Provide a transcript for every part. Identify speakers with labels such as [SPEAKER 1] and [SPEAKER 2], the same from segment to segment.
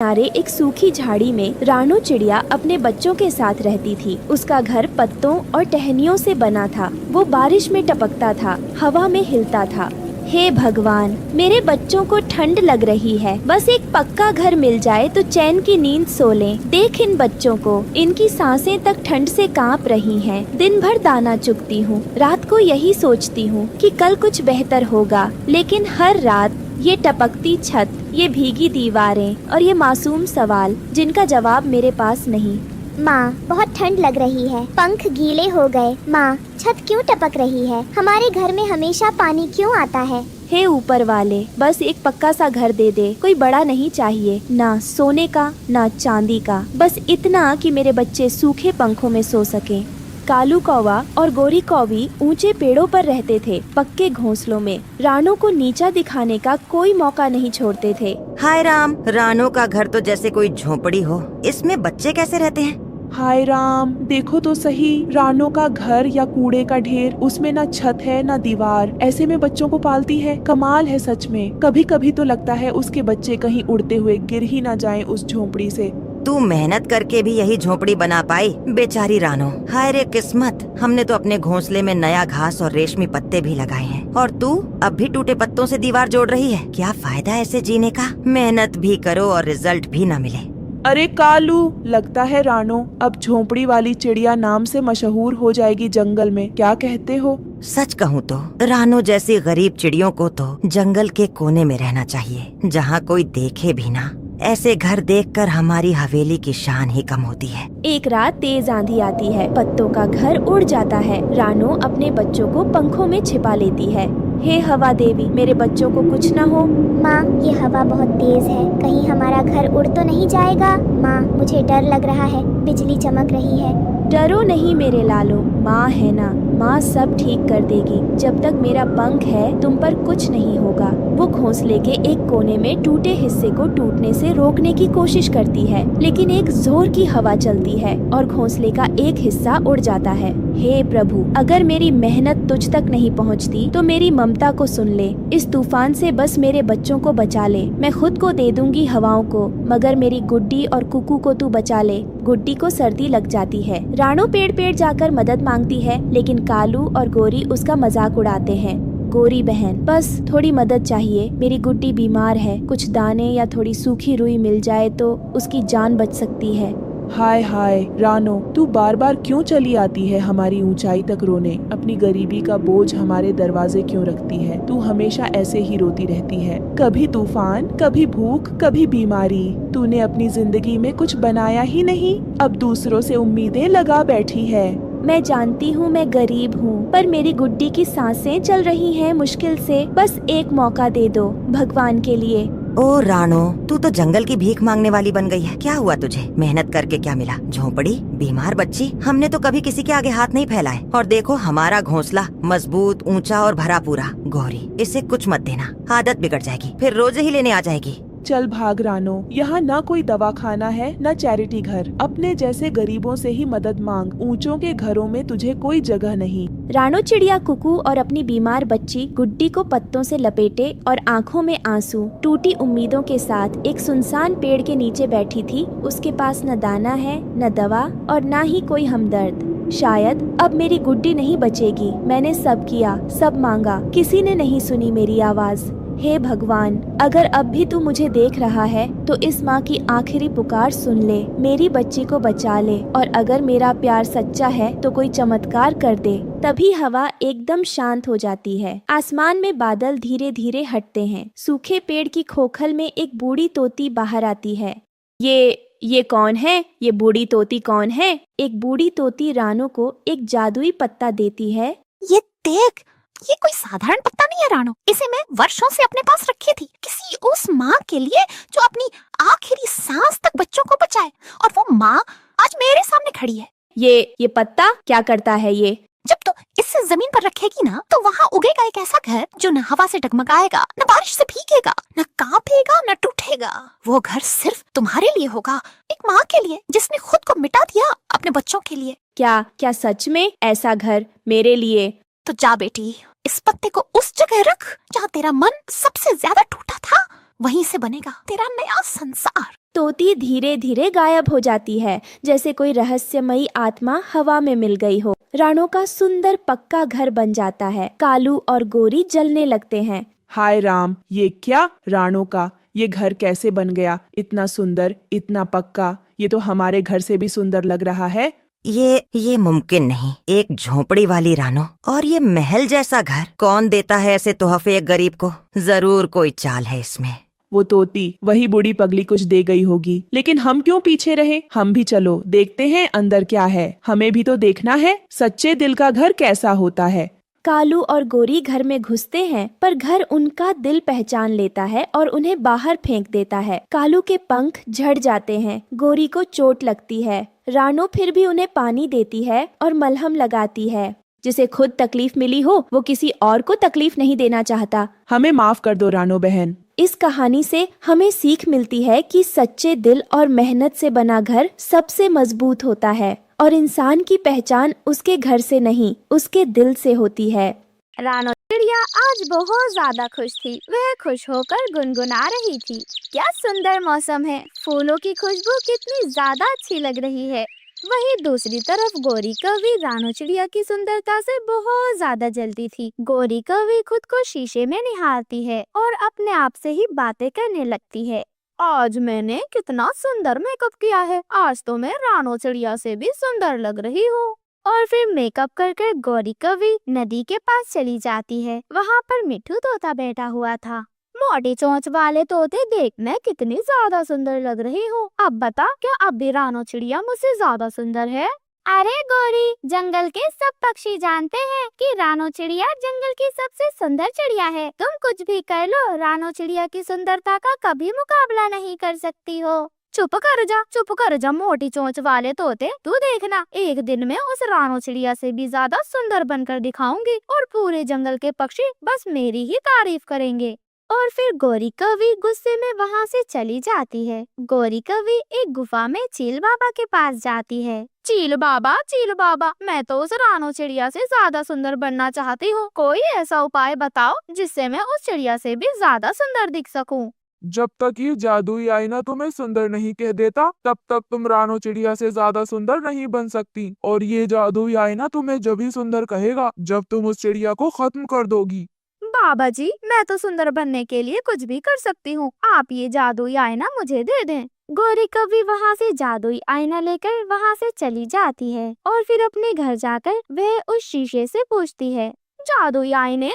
[SPEAKER 1] किनारे एक सूखी झाड़ी में रानो चिड़िया अपने बच्चों के साथ रहती थी। उसका घर पत्तों और टहनियों से बना था। वो बारिश में टपकता था, हवा में हिलता था। हे भगवान, मेरे बच्चों को ठंड लग रही है। बस एक पक्का घर मिल जाए तो चैन की नींद सो लें। देख इन बच्चों को, इनकी सांसें तक ठंड से कांप रही हैं। दिन भर दाना चुगती हूँ, रात को यही सोचती हूँ कि कल कुछ बेहतर होगा। लेकिन हर रात ये टपकती छत, ये भीगी दीवारें और ये मासूम सवाल जिनका जवाब मेरे पास नहीं।
[SPEAKER 2] माँ, बहुत ठंड लग रही है, पंख गीले हो गए। माँ, छत क्यों टपक रही है? हमारे घर में हमेशा पानी क्यों आता है?
[SPEAKER 1] हे ऊपर वाले, बस एक पक्का सा घर दे दे। कोई बड़ा नहीं चाहिए, ना सोने का ना चांदी का, बस इतना कि मेरे बच्चे सूखे पंखों में सो सकें। कालू कौवा और गोरी कौवी ऊंचे पेड़ों पर रहते थे, पक्के घोंसलों में। रानो को नीचा दिखाने का कोई मौका नहीं छोड़ते थे।
[SPEAKER 3] हाय राम, रानो का घर तो जैसे कोई झोपड़ी हो। इसमें बच्चे कैसे रहते हैं?
[SPEAKER 4] हाय राम, देखो तो सही, रानो का घर या कूड़े का ढेर, उसमें ना छत है ना दीवार। ऐसे में बच्चों को पालती है। कमाल है सच में। कभी कभी तो लगता है उसके बच्चे कहीं उड़ते हुए गिर ही ना जाएं उस झोंपड़ी से।
[SPEAKER 3] तू मेहनत करके भी यही झोपड़ी बना पाई, बेचारी रानो। हाय रे किस्मत, हमने तो अपने घोंसले में नया घास और रेशमी पत्ते भी लगाए हैं, और तू अब भी टूटे पत्तों से दीवार जोड़ रही है। क्या फायदा ऐसे जीने का? मेहनत भी करो और रिजल्ट भी ना मिले।
[SPEAKER 4] अरे कालू, लगता है रानो अब झोंपड़ी वाली चिड़िया नाम से मशहूर हो जाएगी जंगल में। क्या कहते हो?
[SPEAKER 3] सच कहूँ तो रानो जैसी गरीब चिड़ियों को तो जंगल के कोने में रहना चाहिए, जहाँ कोई देखे भी ना। ऐसे घर देखकर हमारी हवेली की शान ही कम होती है।
[SPEAKER 1] एक रात तेज आंधी आती है, पत्तों का घर उड़ जाता है। रानो अपने बच्चों को पंखों में छिपा लेती है। हे हवा देवी, मेरे बच्चों को कुछ न हो।
[SPEAKER 2] माँ, ये हवा बहुत तेज है, कहीं हमारा घर उड़ तो नहीं जाएगा? माँ, मुझे डर लग रहा है, बिजली चमक रही है।
[SPEAKER 1] डरो नहीं मेरे लालो, माँ है ना, माँ सब ठीक कर देगी। जब तक मेरा पंख है तुम पर कुछ नहीं होगा। वो घोंसले के एक कोने में टूटे हिस्से को टूटने से रोकने की कोशिश करती है, लेकिन एक जोर की हवा चलती है और घोंसले का एक हिस्सा उड़ जाता है। हे प्रभु, अगर मेरी मेहनत तुझ तक नहीं पहुँचती तो मेरी ममता को सुन ले। इस तूफान से बस मेरे बच्चों को बचा ले। मैं खुद को दे दूंगी हवाओं को, मगर मेरी गुड्डी और कुकू को तू बचा ले। गुड्डी को सर्दी लग जाती है। रानो पेड़ पेड़ जाकर मदद मांगती है, लेकिन कालू और गोरी उसका मजाक उड़ाते हैं। गोरी बहन, बस थोड़ी मदद चाहिए, मेरी गुड्डी बीमार है। कुछ दाने या थोड़ी सूखी रुई मिल जाए तो उसकी जान बच सकती है।
[SPEAKER 4] हाय हाय रानो, तू बार बार क्यों चली आती है हमारी ऊंचाई तक रोने? अपनी गरीबी का बोझ हमारे दरवाजे क्यों रखती है? तू हमेशा ऐसे ही रोती रहती है, कभी तूफान, कभी भूख, कभी बीमारी। तूने अपनी जिंदगी में कुछ बनाया ही नहीं, अब दूसरों से उम्मीदें लगा बैठी है।
[SPEAKER 1] मैं जानती हूँ मैं गरीब हूँ, पर मेरी गुड्डी की सांसें चल रही हैं मुश्किल से। बस एक मौका दे दो भगवान के लिए।
[SPEAKER 3] ओ रानो, तू तो जंगल की भीख मांगने वाली बन गई है। क्या हुआ तुझे? मेहनत करके क्या मिला? झोंपड़ी, बीमार बच्ची। हमने तो कभी किसी के आगे हाथ नहीं फैलाए। और देखो हमारा घोंसला मजबूत, ऊंचा और भरा पूरा। गौरी, इसे कुछ मत देना, आदत बिगड़ जाएगी, फिर रोज ही लेने आ जाएगी।
[SPEAKER 4] चल भाग रानो, यहाँ ना कोई दवाखाना है ना चैरिटी घर। अपने जैसे गरीबों से ही मदद मांग, ऊंचों के घरों में तुझे कोई जगह नहीं।
[SPEAKER 1] रानो चिड़िया कुकू और अपनी बीमार बच्ची गुड्डी को पत्तों से लपेटे और आंखों में आंसू, टूटी उम्मीदों के साथ एक सुनसान पेड़ के नीचे बैठी थी। उसके पास न दाना है, न दवा और न ही कोई हमदर्द। शायद अब मेरी गुड्डी नहीं बचेगी। मैंने सब किया, सब मांगा, किसी ने नहीं सुनी मेरी आवाज। हे भगवान, अगर अब भी तू मुझे देख रहा है तो इस माँ की आखिरी पुकार सुन ले, मेरी बच्ची को बचा ले। और अगर मेरा प्यार सच्चा है तो कोई चमत्कार कर दे। तभी हवा एकदम शांत हो जाती है। आसमान में बादल धीरे धीरे हटते हैं। सूखे पेड़ की खोखल में एक बूढ़ी तोती बाहर आती है। ये कौन है? ये बूढ़ी तोती कौन है? एक बूढ़ी तोती रानो को एक जादुई पत्ता देती है।
[SPEAKER 5] ये देख, ये कोई साधारण पत्ता नहीं है रानो। इसे मैं वर्षों से अपने पास रखी थी, किसी उस माँ के लिए जो अपनी आखिरी सांस तक बच्चों को बचाए। और वो माँ आज मेरे सामने खड़ी है।
[SPEAKER 1] ये पत्ता क्या करता है? ये
[SPEAKER 5] जब तो इसे जमीन पर रखेगी ना, तो वहाँ उगेगा एक ऐसा घर जो न हवा से डगमगाएगा, न बारिश से भीगेगा, न कांपेगा, न टूटेगा। वो घर सिर्फ तुम्हारे लिए होगा, एक माँ के लिए जिसने खुद को मिटा दिया अपने बच्चों के लिए।
[SPEAKER 1] क्या सच में ऐसा घर मेरे लिए?
[SPEAKER 5] तो जा बेटी, इस पत्ते को उस जगह रख जहाँ तेरा मन सबसे ज्यादा टूटा था। वहीं से बनेगा तेरा नया संसार।
[SPEAKER 1] तोती धीरे धीरे गायब हो जाती है, जैसे कोई रहस्यमयी आत्मा हवा में मिल गई हो। रानो का सुंदर पक्का घर बन जाता है। कालू और गोरी जलने लगते हैं।
[SPEAKER 4] हाय राम, ये क्या? राणो का ये घर कैसे बन गया? इतना सुंदर, इतना पक्का, ये तो हमारे घर से भी सुंदर लग रहा है।
[SPEAKER 3] ये मुमकिन नहीं। एक झोपड़ी वाली रानो और ये महल जैसा घर, कौन देता है ऐसे तोहफे एक गरीब को? जरूर कोई चाल है इसमें।
[SPEAKER 4] वो तोती, वही बूढ़ी पगली कुछ दे गई होगी। लेकिन हम क्यों पीछे रहे? हम भी चलो, देखते हैं अंदर क्या है। हमें भी तो देखना है सच्चे दिल का घर कैसा होता है।
[SPEAKER 1] कालू और गोरी घर में घुसते हैं, पर घर उनका दिल पहचान लेता है और उन्हें बाहर फेंक देता है। कालू के पंख झड़ जाते हैं, गोरी को चोट लगती है। रानो फिर भी उन्हें पानी देती है और मलहम लगाती है। जिसे खुद तकलीफ मिली हो वो किसी और को तकलीफ नहीं देना चाहता।
[SPEAKER 4] हमें माफ कर दो रानो बहन।
[SPEAKER 1] इस कहानी से हमें सीख मिलती है कि सच्चे दिल और मेहनत से बना घर सबसे मजबूत होता है और इंसान की पहचान उसके घर से नहीं, उसके दिल से होती है।
[SPEAKER 2] रानो चिड़िया आज बहुत ज्यादा खुश थी। वह खुश होकर गुनगुना रही थी, क्या सुंदर मौसम है, फूलों की खुशबू कितनी ज्यादा अच्छी लग रही है। वहीं दूसरी तरफ गोरी कौवी रानो चिड़िया की सुंदरता से बहुत ज्यादा जलती थी। गोरी कौवी खुद को शीशे में निहारती है और अपने आप से ही बातें करने लगती है। आज मैंने कितना सुंदर मेकअप किया है, आज तो मैं रानो चिड़िया से भी सुंदर लग रही हूँ। और फिर मेकअप कर गौरी कौवी नदी के पास चली जाती है। वहाँ पर मिट्ठू तोता बैठा हुआ था। मोटी चोंच वाले तोते, देख मैं कितनी ज्यादा सुंदर लग रही हूँ। अब बता, क्या अब भी रानो चिड़िया मुझसे ज्यादा सुंदर है? अरे गोरी, जंगल के सब पक्षी जानते हैं कि रानो चिड़िया जंगल की सबसे सुंदर चिड़िया है। तुम कुछ भी कर लो, रानो चिड़िया की सुंदरता का कभी मुकाबला नहीं कर सकती हो। चुप कर जा मोटी चोंच वाले तोते, तू देखना एक दिन में उस रानो चिड़िया से भी ज्यादा सुंदर बनकर दिखाऊंगी और पूरे जंगल के पक्षी बस मेरी ही तारीफ करेंगे। और फिर गोरी कौवी गुस्से में वहाँ से चली जाती है। गोरी कौवी एक गुफा में चील बाबा के पास जाती है। चील बाबा, मैं तो उस रानो चिड़िया से ज्यादा सुंदर बनना चाहती हूँ। कोई ऐसा उपाय बताओ जिससे मैं उस चिड़िया से भी ज्यादा सुंदर दिख सकूं।
[SPEAKER 6] जब तक ये जादुई आईना तुम्हें सुंदर नहीं कह देता, तब तक तुम रानो चिड़िया से ज्यादा सुंदर नहीं बन सकती। और ये जादुई आईना तुम्हें जब ही सुंदर कहेगा जब तुम उस चिड़िया को खत्म कर दोगी।
[SPEAKER 2] बाबा जी, मैं तो सुंदर बनने के लिए कुछ भी कर सकती हूँ, आप ये जादुई आईना मुझे दे दें। गोरी कौवी वहाँ से जादुई आईना लेकर वहाँ से चली जाती है और फिर अपने घर जाकर वह उस शीशे से पूछती है, जादुई आईने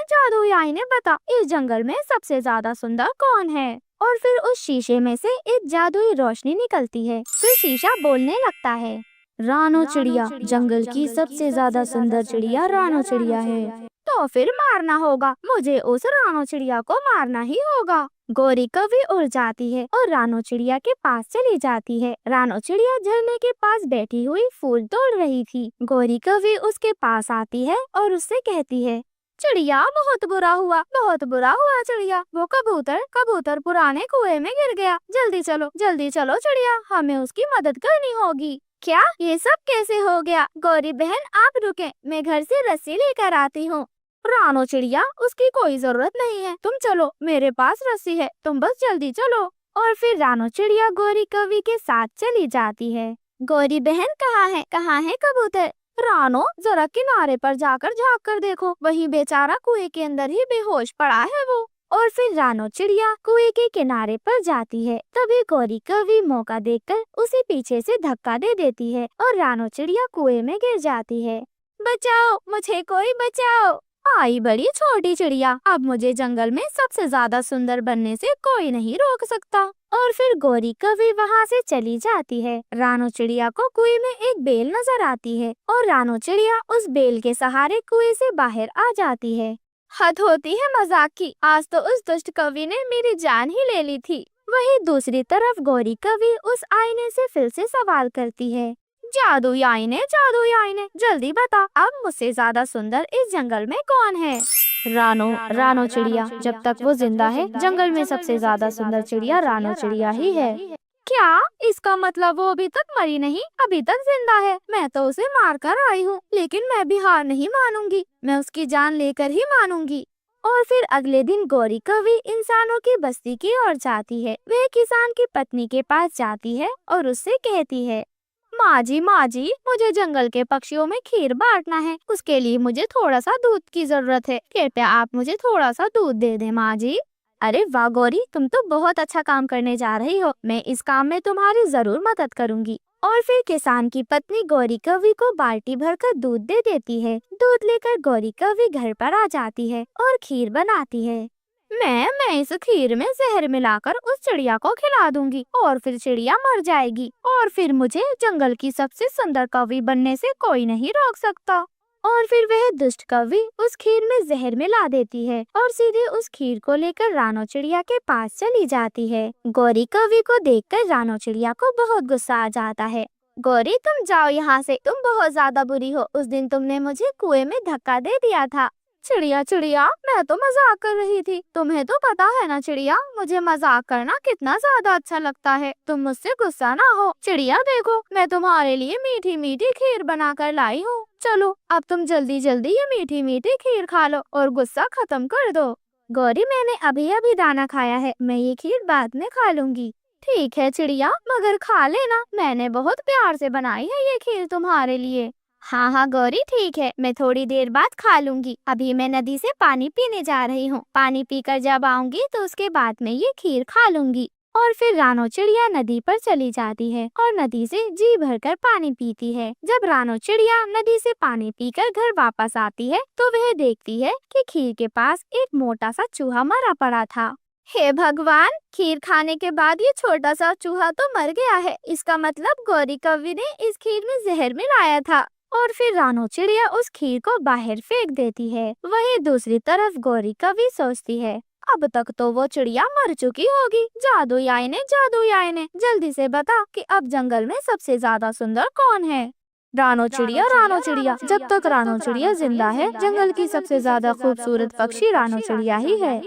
[SPEAKER 2] बता, इस जंगल में सबसे ज्यादा सुंदर कौन है? और फिर उस शीशे में से एक जादुई रोशनी निकलती है। फिर शीशा बोलने लगता है, रानो चिड़िया जंगल की सबसे ज्यादा सुंदर चिड़िया रानो चिड़िया है। तो फिर मारना होगा, मुझे उस रानो चिड़िया को मारना ही होगा। गोरी कौवी उड़ जाती है और रानो चिड़िया के पास चली जाती है। रानो चिड़िया झरने के पास बैठी हुई फूल तोड़ रही थी। गोरी कौवी उसके पास आती है और उससे कहती है, चिड़िया बहुत बुरा हुआ चिड़िया, वो कबूतर पुराने कुएं में गिर गया। जल्दी चलो चिड़िया, हमें उसकी मदद करनी होगी। क्या ये सब कैसे हो गया? गोरी बहन आप रुके, मैं घर से रस्सी लेकर आती हूँ। रानो चिड़िया, उसकी कोई जरूरत नहीं है, तुम चलो, मेरे पास रस्सी है, तुम बस जल्दी चलो। और फिर रानो चिड़िया गोरी कौवी के साथ चली जाती है। गोरी बहन कहाँ है कबूतर? रानो, जरा किनारे पर जाकर झाँक कर देखो, वही बेचारा कुएं के अंदर ही बेहोश पड़ा है वो। और फिर रानो चिड़िया कुएं के किनारे पर जाती है। तभी गोरी कौवी मौका देखकर उसे पीछे से धक्का दे देती है और रानो चिड़िया कुएं में गिर जाती है। बचाओ, मुझे कोई बचाओ। आई बड़ी छोटी चिड़िया, अब मुझे जंगल में सबसे ज्यादा सुंदर बनने से कोई नहीं रोक सकता। और फिर गोरी कौवी वहाँ से चली जाती है। रानो चिड़िया को कुएं में एक बेल नजर आती है और रानो चिड़िया उस बेल के सहारे कुएं से बाहर आ जाती है। हद होती है मजाक की, आज तो उस दुष्ट कवि ने मेरी जान ही ले ली थी। वहीं दूसरी तरफ गोरी कौवी उस आईने से फिर से सवाल करती है, जादुई आईने, जल्दी बता, अब मुझसे ज्यादा सुंदर इस जंगल में कौन है? रानो चिड़िया, जब तक वो जिंदा है जंगल में सबसे ज्यादा सुंदर चिड़िया रानो चिड़िया ही है। क्या इसका मतलब वो अभी तक मरी नहीं, अभी तक जिंदा है? मैं तो उसे मार कर आई हूँ, लेकिन मैं भी हार नहीं मानूंगी, मैं उसकी जान लेकर ही मानूंगी। और फिर अगले दिन गौरी कवि इंसानों की बस्ती की ओर जाती है। वह किसान की पत्नी के पास जाती है और उससे कहती है, माँ जी मुझे जंगल के पक्षियों में खीर बांटना है। उसके लिए मुझे थोड़ा सा दूध की जरूरत है। कृपया आप मुझे थोड़ा सा दूध दे दें माँ जी। अरे वाह गौरी, तुम तो बहुत अच्छा काम करने जा रही हो। मैं इस काम में तुम्हारी जरूर मदद करूंगी। और फिर किसान की पत्नी गौरी कवि को बाल्टी भरकर दूध दे देती है। दूध लेकर गौरी कवि घर पर आ जाती है और खीर बनाती है। मैं इस खीर में जहर मिलाकर उस चिड़िया को खिला दूंगी और फिर चिड़िया मर जाएगी और फिर मुझे जंगल की सबसे सुंदर कवि बनने से कोई नहीं रोक सकता। और फिर वह दुष्ट कवि उस खीर में जहर मिला देती है और सीधे उस खीर को लेकर रानो चिड़िया के पास चली जाती है। गौरी कवि को देखकर रानो चिड़िया को बहुत गुस्सा आ जाता है। गौरी तुम जाओ यहाँ से, तुम बहुत ज्यादा बुरी हो। उस दिन तुमने मुझे कुएं में धक्का दे दिया था। चिड़िया मैं तो मजाक कर रही थी। तुम्हें तो पता है ना चिड़िया, मुझे मजाक करना कितना ज्यादा अच्छा लगता है। तुम मुझसे गुस्सा ना हो। चिड़िया देखो, मैं तुम्हारे लिए मीठी मीठी खीर बना कर लाई हूँ। चलो अब तुम जल्दी जल्दी ये मीठी मीठी खीर खा लो और गुस्सा खत्म कर दो। गौरी मैंने अभी अभी दाना खाया है, मैं ये खीर बाद में खा लूंगी। ठीक है चिड़िया, मगर खा लेना, मैंने बहुत प्यार से बनाई है ये खीर तुम्हारे लिए। हाँ गौरी ठीक है, मैं थोड़ी देर बाद खा लूंगी। अभी मैं नदी से पानी पीने जा रही हूँ। पानी पीकर जब आऊंगी तो उसके बाद मैं ये खीर खा लूंगी। और फिर रानो चिड़िया नदी पर चली जाती है और नदी से जी भरकर पानी पीती है। जब रानो चिड़िया नदी से पानी पीकर घर वापस आती है तो वह देखती है कि खीर के पास एक मोटा सा चूहा मरा पड़ा था। हे भगवान, खीर खाने के बाद ये छोटा सा चूहा तो मर गया है। इसका मतलब गौरी कवि ने इस खीर में जहर मिलाया था। और फिर रानो चिड़िया उस खीर को बाहर फेंक देती है। वहीं दूसरी तरफ गौरी कवि सोचती है, अब तक तो वो चिड़िया मर चुकी होगी। जादुई आईने जल्दी से बता कि अब जंगल में सबसे ज्यादा सुंदर कौन है। रानो चिड़िया, जब तक रानो चिड़िया जिंदा है जंगल की सबसे ज्यादा खूबसूरत पक्षी रानो चिड़िया ही है।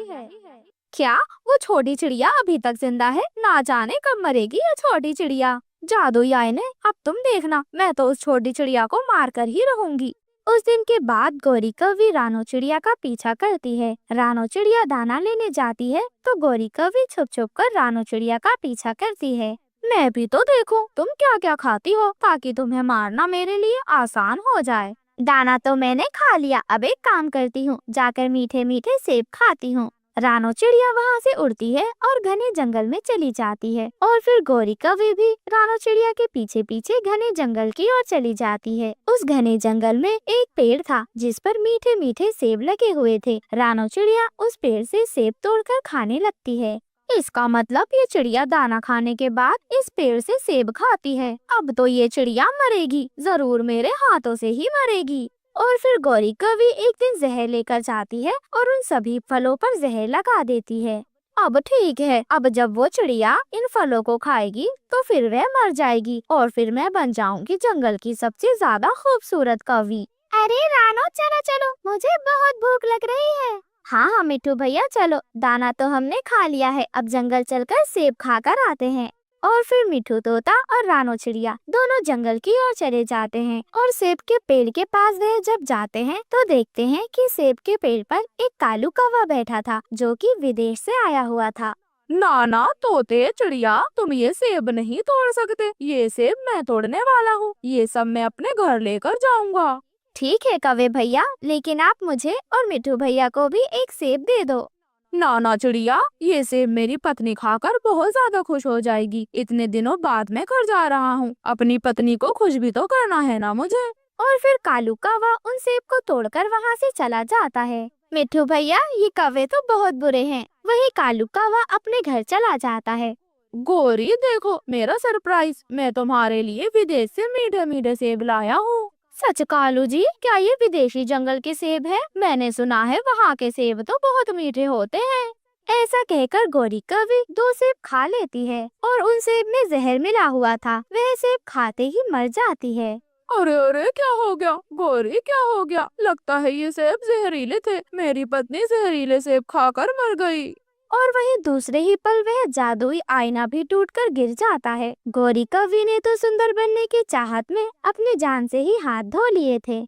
[SPEAKER 2] क्या वो छोटी चिड़िया अभी तक जिंदा है? ना जाने कब मरेगी ये छोटी चिड़िया। जादुई आईने, अब तुम देखना, मैं तो उस छोटी चिड़िया को मार कर ही रहूंगी। उस दिन के बाद गौरी कवि रानो चिड़िया का पीछा करती है। रानो चिड़िया दाना लेने जाती है तो गौरी कवि छुप छुप कर रानो चिड़िया का पीछा करती है। मैं भी तो देखूं तुम क्या क्या खाती हो, ताकि तुम्हें मारना मेरे लिए आसान हो जाए। दाना तो मैंने खा लिया, अब एक काम करती हूँ, जाकर मीठे मीठे सेब खाती हूँ। रानो चिड़िया वहाँ से उड़ती है और घने जंगल में चली जाती है। और फिर गौरी कवि भी रानो चिड़िया के पीछे पीछे घने जंगल की ओर चली जाती है। उस घने जंगल में एक पेड़ था जिस पर मीठे मीठे सेब लगे हुए थे। रानो चिड़िया उस पेड़ से सेब तोड़कर खाने लगती है। इसका मतलब ये चिड़िया दाना खाने के बाद इस पेड़ से सेब खाती है। अब तो ये चिड़िया मरेगी, जरूर मेरे हाथों से ही मरेगी। और फिर गौरी कवि एक दिन जहर लेकर जाती है और उन सभी फलों पर जहर लगा देती है। अब ठीक है, अब जब वो चिड़िया इन फलों को खाएगी तो फिर वह मर जाएगी और फिर मैं बन जाऊंगी जंगल की सबसे ज्यादा खूबसूरत कवि। अरे रानो चलो, मुझे बहुत भूख लग रही है। हाँ मिठू भैया चलो, दाना तो हमने खा लिया है, अब जंगल चलकर सेब खाकर आते हैं। और फिर मिठू तोता और रानो चिड़िया दोनों जंगल की ओर चले जाते हैं। और सेब के पेड़ के पास वह जब जाते हैं तो देखते हैं कि सेब के पेड़ पर एक कालू कौवा बैठा था जो कि विदेश से आया हुआ था।
[SPEAKER 7] ना तोते चिड़िया, तुम ये सेब नहीं तोड़ सकते। ये सेब मैं तोड़ने वाला हूँ, ये सब मैं अपने घर लेकर जाऊंगा।
[SPEAKER 2] ठीक है कौवे भैया, लेकिन आप मुझे और मिठू भैया को भी एक सेब दे दो।
[SPEAKER 7] ना चिड़िया, ये सेब मेरी पत्नी खाकर बहुत ज्यादा खुश हो जाएगी। इतने दिनों बाद मैं घर जा रहा हूँ, अपनी पत्नी को खुश भी तो करना है ना मुझे।
[SPEAKER 2] और फिर कालू कौवा उन सेब को तोड़कर वहाँ से चला जाता है। मिठू भैया, ये कौवे तो बहुत बुरे हैं। वही कालू कौवा अपने घर चला जाता है।
[SPEAKER 7] गौरी देखो मेरा सरप्राइज, मैं तुम्हारे लिए विदेश से मीठे मीठे सेब लाया हूँ।
[SPEAKER 2] सच कालू जी, क्या ये विदेशी जंगल के सेब है? मैंने सुना है वहाँ के सेब तो बहुत मीठे होते हैं। ऐसा कहकर गौरी कवि 2 सेब खा लेती है और उन सेब में जहर मिला हुआ था। वह सेब खाते ही मर जाती है।
[SPEAKER 7] अरे क्या हो गया गौरी, क्या हो गया? लगता है ये सेब जहरीले थे। मेरी पत्नी जहरीले सेब खाकर मर गई।
[SPEAKER 2] और वहीं दूसरे ही पल वह जादुई आईना भी टूटकर गिर जाता है। गौरी कवि ने तो सुंदर बनने की चाहत में अपनी जान से ही हाथ धो लिए थे।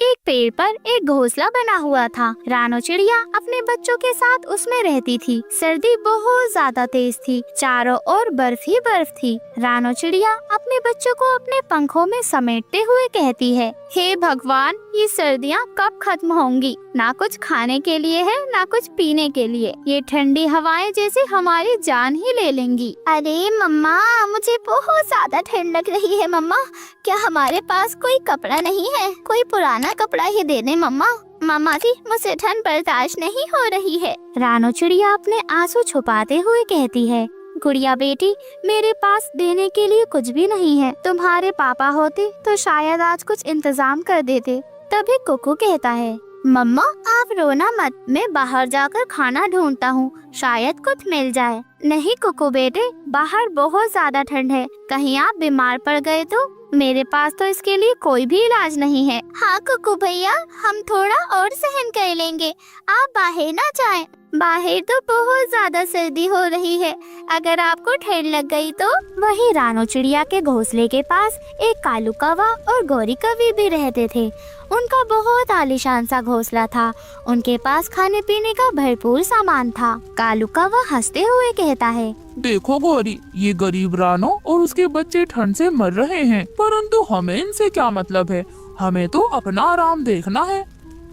[SPEAKER 2] एक पेड़ पर एक घोंसला बना हुआ था। रानो चिड़िया अपने बच्चों के साथ उसमें रहती थी। सर्दी बहुत ज्यादा तेज थी, चारों ओर बर्फ ही बर्फ थी। रानो चिड़िया अपने बच्चों को अपने पंखों में समेटते हुए कहती है, हे भगवान, ये सर्दियाँ कब खत्म होंगी? ना कुछ खाने के लिए है, ना कुछ पीने के लिए। ये ठंडी हवाएं जैसे हमारी जान ही ले लेंगी। अरे मम्मा, मुझे बहुत ज्यादा ठंड लग रही है। मम्मा, क्या हमारे पास कोई कपड़ा नहीं है? कोई पुराना कपड़ा ही दे दे मम्मा। मामा जी, मुझे ठंड बर्दाश्त नहीं हो रही है। रानो चिड़िया अपने आंसू छुपाते हुए कहती है, गुड़िया बेटी, मेरे पास देने के लिए कुछ भी नहीं है। तुम्हारे पापा होते तो शायद आज कुछ इंतजाम कर देते। तभी कुकू कहता है, मम्मा आप रोना मत, मैं बाहर जाकर खाना ढूंढता हूँ, शायद कुछ मिल जाए। नहीं कुकू बेटे, बाहर बहुत ज्यादा ठंड है, कहीं आप बीमार पड़ गए तो? मेरे पास तो इसके लिए कोई भी इलाज नहीं है। हाँ कुकू भैया, हम थोड़ा और सहन कर लेंगे, आप बाहर ना जाएं। बाहर तो बहुत ज्यादा सर्दी हो रही है, अगर आपको ठंड लग गई तो? वही रानो चिड़िया के घोंसले के पास एक कालू कौवा और गौरी कौवी भी रहते थे। उनका बहुत आलीशान सा घोंसला था। उनके पास खाने पीने का भरपूर सामान था। कालू कौवा हंसते हुए कहता है,
[SPEAKER 6] देखो गौरी, ये गरीब रानो और उसके बच्चे ठंड से मर रहे हैं, परंतु हमें इनसे क्या मतलब है? हमें तो अपना आराम देखना है।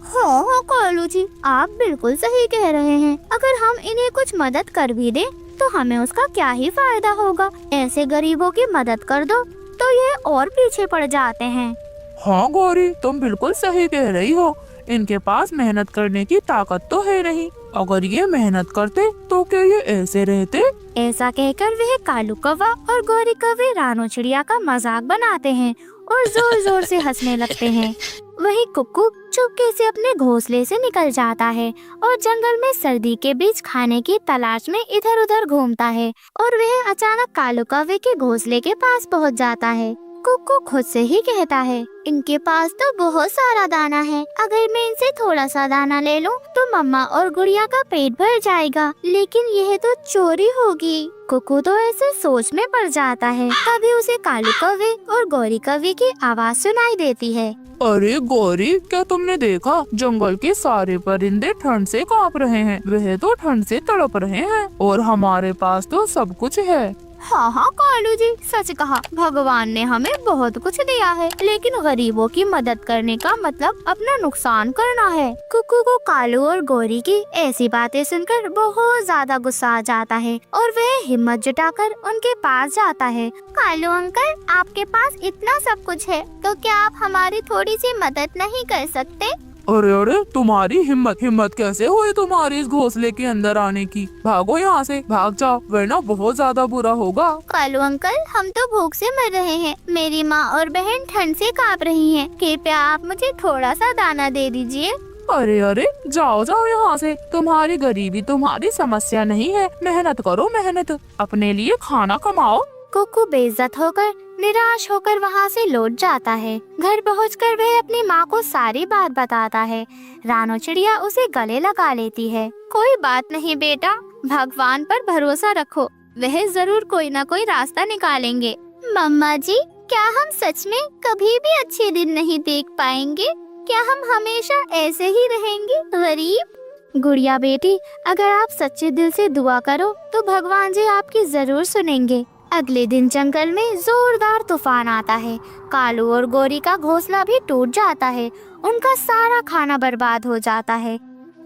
[SPEAKER 2] हाँ कालू जी, आप बिल्कुल सही कह रहे हैं। अगर हम इन्हें कुछ मदद कर भी दे तो हमें उसका क्या ही फायदा होगा? ऐसे गरीबों की मदद कर दो तो ये और पीछे पड़ जाते हैं।
[SPEAKER 6] हाँ गौरी, तुम बिल्कुल सही कह रही हो। इनके पास मेहनत करने की ताकत तो है नहीं। अगर ये मेहनत करते तो क्या ये ऐसे रहते?
[SPEAKER 2] ऐसा कहकर वह कालू कौवा और गौरी कौवी रानो चिड़िया का मजाक बनाते हैं और जोर जोर से हंसने लगते हैं। वही कुक्कू चुपके से अपने घोंसले से निकल जाता है और जंगल में सर्दी के बीच खाने की तलाश में इधर उधर घूमता है और वह अचानक कालू कौवे के घोंसले के पास पहुंच जाता है। कुक्कू खुद से ही कहता है, इनके पास तो बहुत सारा दाना है, अगर मैं इनसे थोड़ा सा दाना ले लूं तो मम्मा और गुड़िया का पेट भर जाएगा, लेकिन यह तो चोरी होगी। कुक्कू तो ऐसे सोच में पड़ जाता है। तभी उसे कालू कौवे और गौरी कौवी की आवाज सुनाई देती है।
[SPEAKER 6] अरे गौरी, क्या तुमने देखा? जंगल के सारे परिंदे ठंड से कांप रहे हैं। वह तो ठंड से तड़प रहे हैं और हमारे पास तो सब कुछ है।
[SPEAKER 2] हाँ हाँ कालू जी, सच कहा। भगवान ने हमें बहुत कुछ दिया है, लेकिन गरीबों की मदद करने का मतलब अपना नुकसान करना है। कुक्कू को कालू और गौरी की ऐसी बातें सुनकर बहुत ज्यादा गुस्सा आ जाता है और वह हिम्मत जुटाकर उनके पास जाता है। कालू अंकल, आपके पास इतना सब कुछ है, तो क्या आप हमारी थोड़ी सी मदद नहीं कर सकते?
[SPEAKER 6] अरे अरे, तुम्हारी हिम्मत कैसे हुई तुम्हारी इस घोंसले के अंदर आने की? भागो यहाँ से, भाग जाओ, वरना बहुत ज्यादा बुरा होगा।
[SPEAKER 2] कालू अंकल, हम तो भूख से मर रहे हैं। मेरी माँ और बहन ठंड से कांप रही हैं। कृपया आप मुझे थोड़ा सा दाना दे दीजिए।
[SPEAKER 6] अरे अरे, जाओ जाओ यहाँ से। तुम्हारी गरीबी तुम्हारी समस्या नहीं है। मेहनत करो, मेहनत, अपने लिए खाना कमाओ।
[SPEAKER 2] कुक्कू बेइज्जत होकर निराश होकर वहाँ से लौट जाता है। घर पहुंचकर वह अपनी माँ को सारी बात बताता है। रानो चिड़िया उसे गले लगा लेती है। कोई बात नहीं बेटा, भगवान पर भरोसा रखो, वह जरूर कोई न कोई रास्ता निकालेंगे। मम्मा जी, क्या हम सच में कभी भी अच्छे दिन नहीं देख पाएंगे? क्या हम हमेशा ऐसे ही रहेंगे गरीब? गुड़िया बेटी, अगर आप सच्चे दिल से दुआ करो तो भगवान जी आपकी जरूर सुनेंगे। अगले दिन जंगल में जोरदार तूफान आता है। कालू और गौरी का घोंसला भी टूट जाता है। उनका सारा खाना बर्बाद हो जाता है।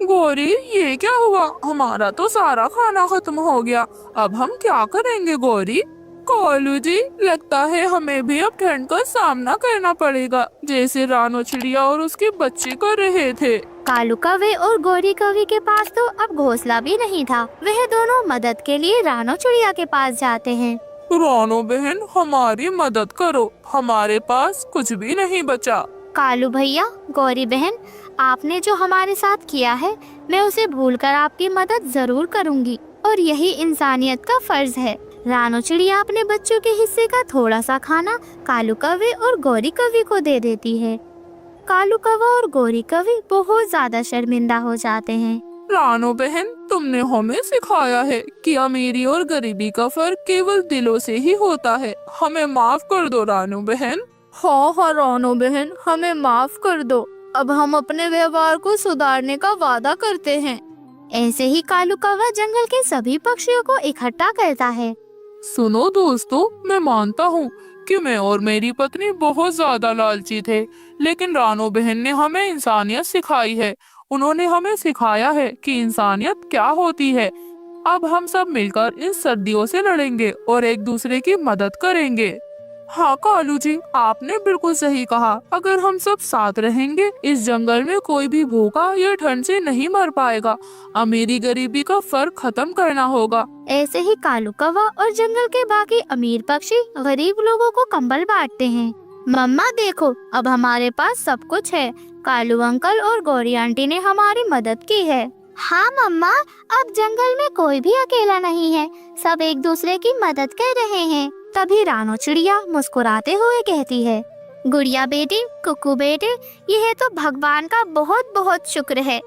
[SPEAKER 6] गौरी, ये क्या हुआ? हमारा तो सारा खाना खत्म हो गया। अब हम क्या करेंगे गौरी? कालू जी, लगता है हमें भी अब ठंड का सामना करना पड़ेगा, जैसे रानो चिड़िया और उसके बच्चे कर रहे थे।
[SPEAKER 2] कालू कौवे और गौरी कौवी के पास तो अब घोंसला भी नहीं था। वह दोनों मदद के लिए रानो चिड़िया के पास जाते हैं।
[SPEAKER 6] रानो बहन, हमारी मदद करो, हमारे पास कुछ भी नहीं बचा।
[SPEAKER 2] कालू भैया, गौरी बहन, आपने जो हमारे साथ किया है, मैं उसे भूलकर आपकी मदद जरूर करूंगी और यही इंसानियत का फर्ज है। रानो चिड़िया अपने बच्चों के हिस्से का थोड़ा सा खाना कालू कौवे और गौरी कौवी को दे देती है। कालू कौवा और गौरी कौवी बहुत ज्यादा शर्मिंदा हो जाते हैं।
[SPEAKER 6] रानो बहन, तुमने हमें सिखाया है कि अमीरी और गरीबी का फर्क केवल दिलों से ही होता है। हमें माफ कर दो रानो बहन।
[SPEAKER 7] हाँ हाँ रानो बहन, हमें माफ कर दो। अब हम अपने व्यवहार को सुधारने का वादा करते हैं।
[SPEAKER 2] ऐसे ही कालू कौवा जंगल के सभी पक्षियों को इकट्ठा करता है।
[SPEAKER 6] सुनो दोस्तों, मैं मानता हूँ कि मैं और मेरी पत्नी बहुत ज्यादा लालची थे, लेकिन रानो बहन ने हमें इंसानियत सिखाई है। उन्होंने हमें सिखाया है कि इंसानियत क्या होती है। अब हम सब मिलकर इन सर्दियों से लड़ेंगे और एक दूसरे की मदद करेंगे। हाँ कालू जी, आपने बिल्कुल सही कहा। अगर हम सब साथ रहेंगे, इस जंगल में कोई भी भूखा या ठंड से नहीं मर पाएगा। अमीरी गरीबी का फर्क खत्म करना होगा।
[SPEAKER 2] ऐसे ही कालू कौवा और जंगल के बाकी अमीर पक्षी गरीब लोगों को कंबल बांटते हैं। मम्मा देखो, अब हमारे पास सब कुछ है। कालू अंकल और गौरी आंटी ने हमारी मदद की है। हाँ मम्मा, अब जंगल में कोई भी अकेला नहीं है, सब एक दूसरे की मदद कर रहे हैं। तभी रानो चिड़िया मुस्कुराते हुए कहती है, गुड़िया बेटी, कुकू बेटे, यह तो भगवान का बहुत बहुत शुक्र है।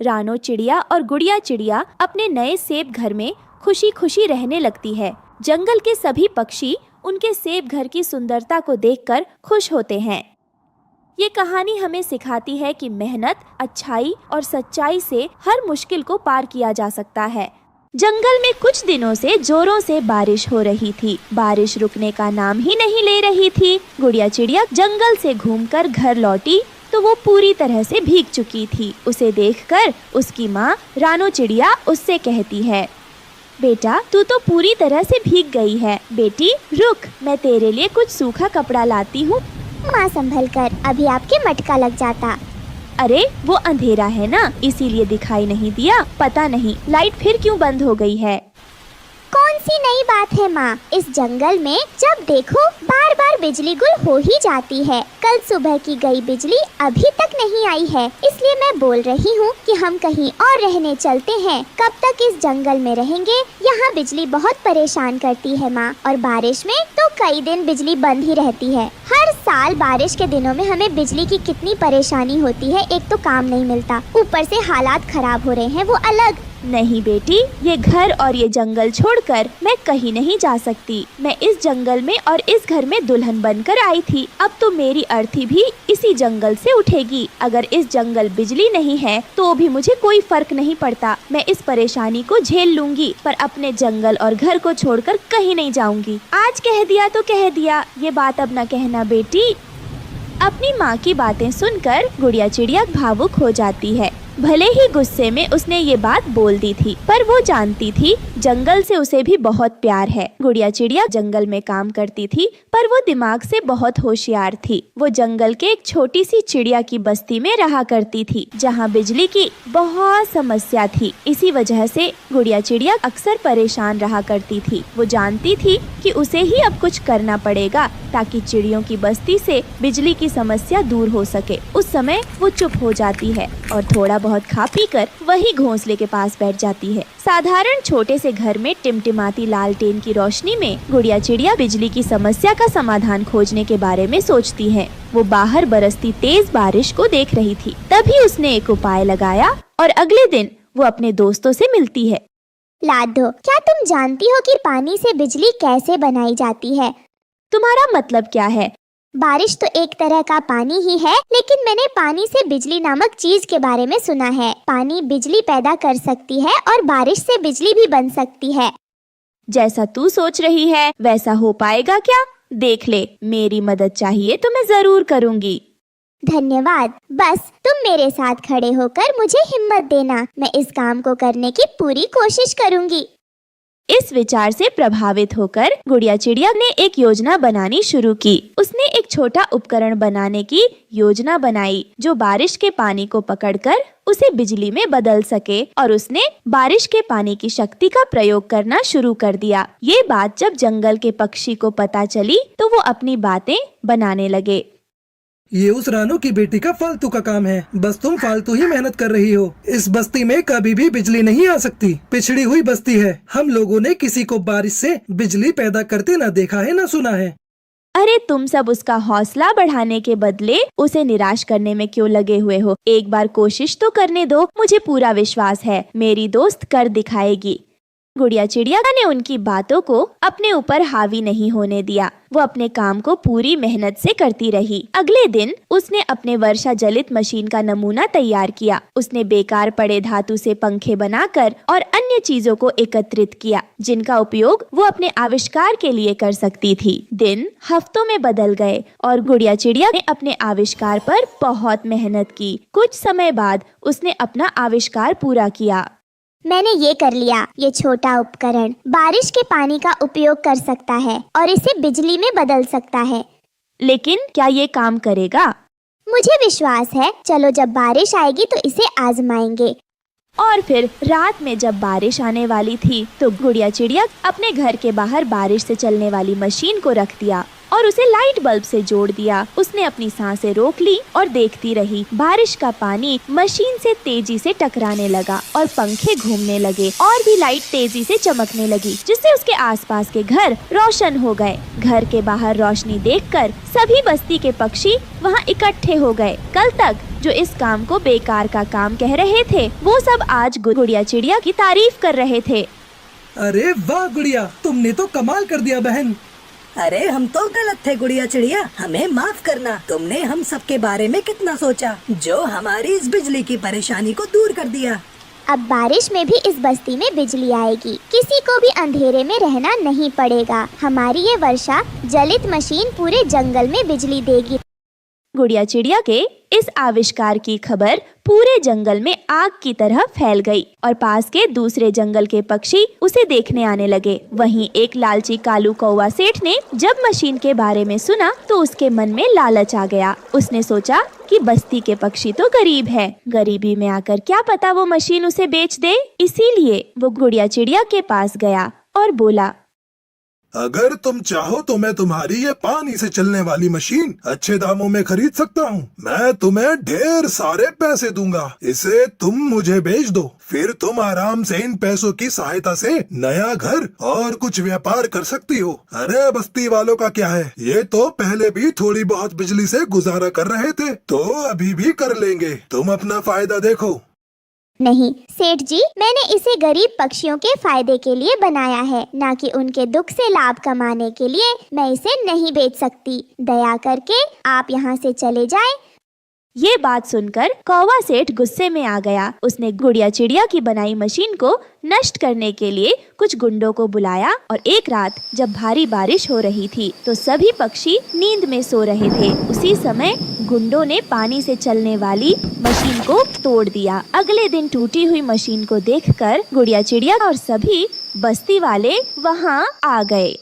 [SPEAKER 1] रानो चिड़िया और गुड़िया चिड़िया अपने नए सेब घर में खुशी खुशी रहने लगती है। जंगल के सभी पक्षी उनके सेब घर की सुंदरता को देखकर खुश होते हैं। ये कहानी हमें सिखाती है कि मेहनत, अच्छाई और सच्चाई से हर मुश्किल को पार किया जा सकता है। जंगल में कुछ दिनों से जोरों से बारिश हो रही थी। बारिश रुकने का नाम ही नहीं ले रही थी। गुड़िया चिड़िया जंगल से घूमकर घर लौटी तो वो पूरी तरह से भीग चुकी थी। उसे देखकर उसकी माँ रानो चिड़िया उससे कहती है, बेटा तू तो पूरी तरह से भीग गई है। बेटी रुक, मैं तेरे लिए कुछ सूखा कपड़ा लाती हूँ।
[SPEAKER 2] माँ संभल कर, अभी आपके मटका लग जाता।
[SPEAKER 1] अरे वो अंधेरा है ना, इसीलिए दिखाई नहीं दिया। पता नहीं लाइट फिर क्यों बंद हो गई है।
[SPEAKER 2] कौन सी नई बात है माँ? इस जंगल में जब देखो बार बार बिजली गुल हो ही जाती है। कल सुबह की गई बिजली अभी तक नहीं आई है, इसलिए मैं बोल रही हूँ कि हम कहीं और रहने चलते हैं। कब तक इस जंगल में रहेंगे? यहाँ बिजली बहुत परेशान करती है माँ, और बारिश में तो कई दिन बिजली बंद ही रहती है। हर साल बारिश के दिनों में हमें बिजली की कितनी परेशानी होती है। एक तो काम नहीं मिलता, ऊपर से हालात खराब हो रहे हैं वो अलग।
[SPEAKER 1] नहीं बेटी, ये घर और ये जंगल छोड़कर मैं कहीं नहीं जा सकती। मैं इस जंगल में और इस घर में दुल्हन बनकर आई थी। अब तो मेरी अर्थी भी इसी जंगल से उठेगी। अगर इस जंगल बिजली नहीं है तो भी मुझे कोई फर्क नहीं पड़ता। मैं इस परेशानी को झेल लूंगी, पर अपने जंगल और घर को छोड़कर कहीं नहीं जाऊंगी। आज कह दिया तो कह दिया, ये बात अब न कहना बेटी। अपनी माँ की बातें सुनकर गुड़िया चिड़िया भावुक हो जाती है। भले ही गुस्से में उसने ये बात बोल दी थी, पर वो जानती थी जंगल से उसे भी बहुत प्यार है। गुड़िया चिड़िया जंगल में काम करती थी, पर वो दिमाग से बहुत होशियार थी। वो जंगल के एक छोटी सी चिड़िया की बस्ती में रहा करती थी, जहाँ बिजली की बहुत समस्या थी। इसी वजह से गुड़िया चिड़िया अक्सर परेशान रहा करती थी। वो जानती थी कि उसे ही अब कुछ करना पड़ेगा ताकि चिड़ियों की बस्ती से बिजली की समस्या दूर हो सके। उस समय वो चुप हो जाती है और थोड़ा बहुत खा पी कर वही घोंसले के पास बैठ जाती है। साधारण छोटे से घर में टिमटिमाती लालटेन की रोशनी में गुड़िया चिड़िया बिजली की समस्या का समाधान खोजने के बारे में सोचती है। वो बाहर बरसती तेज बारिश को देख रही थी। तभी उसने एक उपाय लगाया और अगले दिन वो अपने दोस्तों से मिलती है।
[SPEAKER 2] लाडो, क्या तुम जानती हो कि पानी से बिजली कैसे बनाई जाती है?
[SPEAKER 1] तुम्हारा मतलब क्या है?
[SPEAKER 2] बारिश तो एक तरह का पानी ही है, लेकिन मैंने पानी से बिजली नामक चीज के बारे में सुना है। पानी बिजली पैदा कर सकती है और बारिश से बिजली भी बन सकती है।
[SPEAKER 1] जैसा तू सोच रही है वैसा हो पाएगा क्या? देख ले, मेरी मदद चाहिए तो मैं जरूर करूँगी।
[SPEAKER 2] धन्यवाद, बस तुम मेरे साथ खड़े होकर मुझे हिम्मत देना। मैं इस काम को करने की पूरी कोशिश करूँगी।
[SPEAKER 1] इस विचार से प्रभावित होकर गुड़िया चिड़िया ने एक योजना बनानी शुरू की। उसने एक छोटा उपकरण बनाने की योजना बनाई जो बारिश के पानी को पकड़कर उसे बिजली में बदल सके, और उसने बारिश के पानी की शक्ति का प्रयोग करना शुरू कर दिया। ये बात जब जंगल के पक्षी को पता चली तो वो अपनी बातें बनाने लगे।
[SPEAKER 8] ये उस रानो की बेटी का फालतू का काम है। बस तुम फालतू ही मेहनत कर रही हो। इस बस्ती में कभी भी बिजली नहीं आ सकती। पिछड़ी हुई बस्ती है। हम लोगों ने किसी को बारिश से बिजली पैदा करते न देखा है न सुना है।
[SPEAKER 1] अरे तुम सब उसका हौसला बढ़ाने के बदले उसे निराश करने में क्यों लगे हुए हो? एक बार कोशिश तो करने दो। मुझे पूरा विश्वास है मेरी दोस्त कर दिखाएगी। गुड़िया चिड़िया ने उनकी बातों को अपने ऊपर हावी नहीं होने दिया। वो अपने काम को पूरी मेहनत से करती रही। अगले दिन उसने अपने वर्षा जलित मशीन का नमूना तैयार किया। उसने बेकार पड़े धातु से पंखे बनाकर और अन्य चीजों को एकत्रित किया जिनका उपयोग वो अपने आविष्कार के लिए कर सकती थी। दिन हफ्तों में बदल गए और गुड़िया चिड़िया ने अपने आविष्कार पर बहुत मेहनत की। कुछ समय बाद उसने अपना आविष्कार पूरा किया।
[SPEAKER 9] मैंने ये कर लिया। ये छोटा उपकरण बारिश के पानी का उपयोग कर सकता है और इसे बिजली में बदल सकता है।
[SPEAKER 1] लेकिन क्या ये काम करेगा?
[SPEAKER 9] मुझे विश्वास है। चलो जब बारिश आएगी तो इसे आजमाएंगे।
[SPEAKER 1] और फिर रात में जब बारिश आने वाली थी तो गुड़िया चिड़िया अपने घर के बाहर बारिश से चलने वाली मशीन को रख दिया और उसे लाइट बल्ब से जोड़ दिया। उसने अपनी सांसें रोक ली और देखती रही। बारिश का पानी मशीन से तेजी से टकराने लगा और पंखे घूमने लगे और भी लाइट तेजी से चमकने लगी, जिससे उसके आसपास के घर रोशन हो गए। घर के बाहर रोशनी देखकर सभी बस्ती के पक्षी वहाँ इकट्ठे हो गए। कल तक जो इस काम को बेकार का काम कह रहे थे, वो सब आज गुड़िया चिड़िया की तारीफ कर रहे थे।
[SPEAKER 8] अरे वाह गुड़िया, तुमने तो कमाल कर दिया बहन।
[SPEAKER 10] अरे हम तो गलत थे गुड़िया चिड़िया, हमें माफ करना। तुमने हम सबके बारे में कितना सोचा, जो हमारी इस बिजली की परेशानी को दूर कर दिया।
[SPEAKER 9] अब बारिश में भी इस बस्ती में बिजली आएगी। किसी को भी अंधेरे में रहना नहीं पड़ेगा। हमारी ये वर्षा जलित मशीन पूरे जंगल में बिजली देगी।
[SPEAKER 1] गुड़िया चिड़िया के इस आविष्कार की खबर पूरे जंगल में आग की तरह फैल गई और पास के दूसरे जंगल के पक्षी उसे देखने आने लगे। वहीं एक लालची कालू कौवा सेठ ने जब मशीन के बारे में सुना तो उसके मन में लालच आ गया। उसने सोचा कि बस्ती के पक्षी तो गरीब है, गरीबी में आकर क्या पता वो मशीन उसे बेच दे। इसीलिए वो गुड़िया चिड़िया के पास गया और बोला,
[SPEAKER 11] अगर तुम चाहो तो मैं तुम्हारी ये पानी से चलने वाली मशीन अच्छे दामों में खरीद सकता हूँ। मैं तुम्हें ढेर सारे पैसे दूंगा, इसे तुम मुझे बेच दो। फिर तुम आराम से इन पैसों की सहायता से नया घर और कुछ व्यापार कर सकती हो। अरे बस्ती वालों का क्या है, ये तो पहले भी थोड़ी बहुत बिजली से गुजारा कर रहे थे, तो अभी भी कर लेंगे। तुम अपना फायदा देखो।
[SPEAKER 9] नहीं सेठ जी, मैंने इसे गरीब पक्षियों के फायदे के लिए बनाया है, ना कि उनके दुख से लाभ कमाने के लिए। मैं इसे नहीं बेच सकती। दया करके आप यहाँ से चले जाएं।
[SPEAKER 1] ये बात सुनकर कौवा सेठ गुस्से में आ गया। उसने गुड़िया चिड़िया की बनाई मशीन को नष्ट करने के लिए कुछ गुंडों को बुलाया और एक रात जब भारी बारिश हो रही थी तो सभी पक्षी नींद में सो रहे थे। उसी समय गुंडों ने पानी से चलने वाली मशीन को तोड़ दिया। अगले दिन टूटी हुई मशीन को देखकर गुड़िया चिड़िया और सभी बस्ती वाले वहाँ आ गए।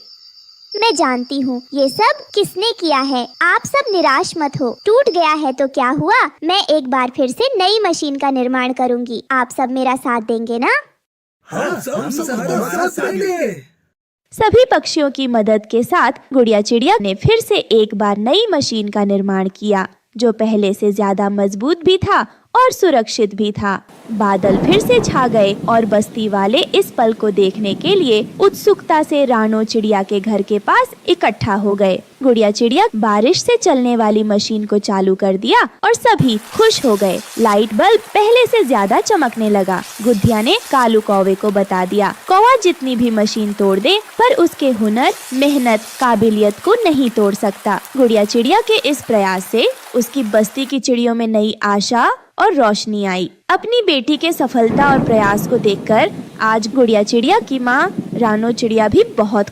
[SPEAKER 9] मैं जानती हूँ ये सब किसने किया है। आप सब निराश मत हो। टूट गया है तो क्या हुआ, मैं एक बार फिर से नई मशीन का निर्माण करूँगी। आप सब मेरा साथ देंगे ना?
[SPEAKER 8] हाँ, हम साथ देंगे।
[SPEAKER 1] सभी पक्षियों की मदद के साथ गुड़िया चिड़िया ने फिर से एक बार नई मशीन का निर्माण किया, जो पहले से ज्यादा मजबूत भी था और सुरक्षित भी था। बादल फिर से छा गए और बस्ती वाले इस पल को देखने के लिए उत्सुकता से रानो चिड़िया के घर के पास इकट्ठा हो गए। गुड़िया चिड़िया बारिश से चलने वाली मशीन को चालू कर दिया और सभी खुश हो गए। लाइट बल्ब पहले से ज्यादा चमकने लगा। गुद्धिया ने कालू कौवे को बता दिया, कौवा जितनी भी मशीन तोड़ दे पर उसके हुनर, मेहनत, काबिलियत को नहीं तोड़ सकता। गुड़िया चिड़िया के इस प्रयास से उसकी बस्ती की चिड़ियों में नई आशा और रोशनी आई। अपनी बेटी के सफलता और प्रयास को देखकर आज गुड़िया चिड़िया की माँ रानो चिड़िया भी बहुत